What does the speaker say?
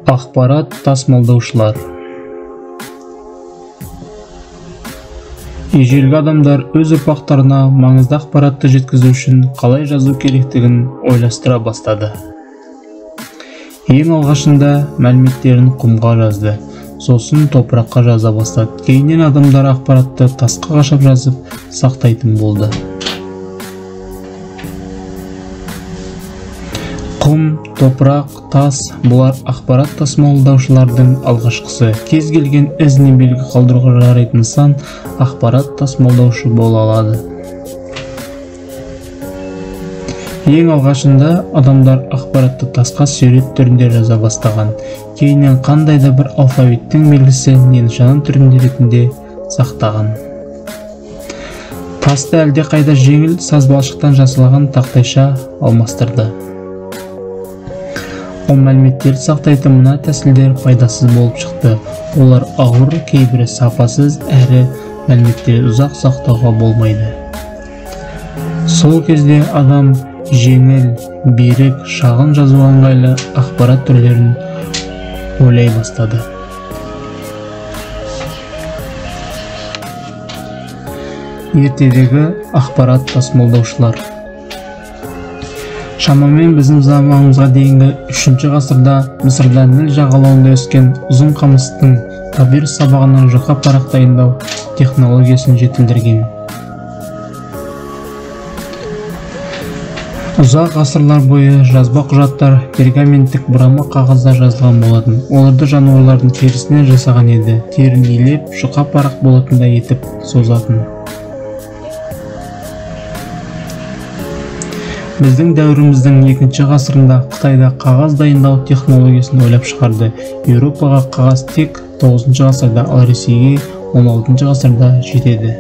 Ақпарат тасымалдаушылар. Ежелгі адамдар өз ұрпақтарына маңызды ақпаратты жеткізу үшін қалай жазу керектігін ойластыра бастады. Ең алғашында мәліметтерін құмға жазды, сосын топыраққа жаза бастады. Кейіннен адамдар ақпаратты тасқа қашап жазып сақтайтын болды. Құм, топырақ, тас – бұлар ақпарат тасымалдаушылардың алғашқысы. Кез келген із не белгі қалдыруға жарайтын нысан ақпарат тасымалдаушы бола алады. Ең алғашында адамдар ақпаратты тасқа сурет түрінде жаза бастаған. Кейіннен қандай да бір алфавиттің белгісі не нышан түрінде ретінде сақтаған. Тасты әлде қайда жеңіл саз-балшықтан жасалған тақтайша алмастырды. Ол мәліметтерді сақтайтын мына тәсілдер пайдасыз болып шықты. Олар ауыр, кейбірі сапасыз, әрі мәліметтерді ұзақ сақтауға болмайды. Сол кезде адам жеңіл, берік, шағын жазуға ыңғайлы ақпарат түрлерін ойлай бастады. Ертедегі ақпарат тасымалдаушылар. Шамамен біздің заманымызға дейінгі 3-ші ғасырда Мысырда Ніл жағалауында өскен ұзын қамыстың папирус сабағынан жұқа парақ дайындау технологиясын жетілдірген. Ұзақ ғасырлар бойы жазба құжаттар пергаменттік бұрама қағазда жазылған болатын. Оларды жануарлардың терісінен жасаған еді. Терін илеп, жұқа парақ болатындай етіп созатын. Біздің дәуіріміздің 2-ші ғасырында Қытайда қағаз дайындау технологиясын ойлап шығарды. Еуропаға қағаз тек 9-ші ғасырда, ал Ресейге 16-ші ғасырда жетеді.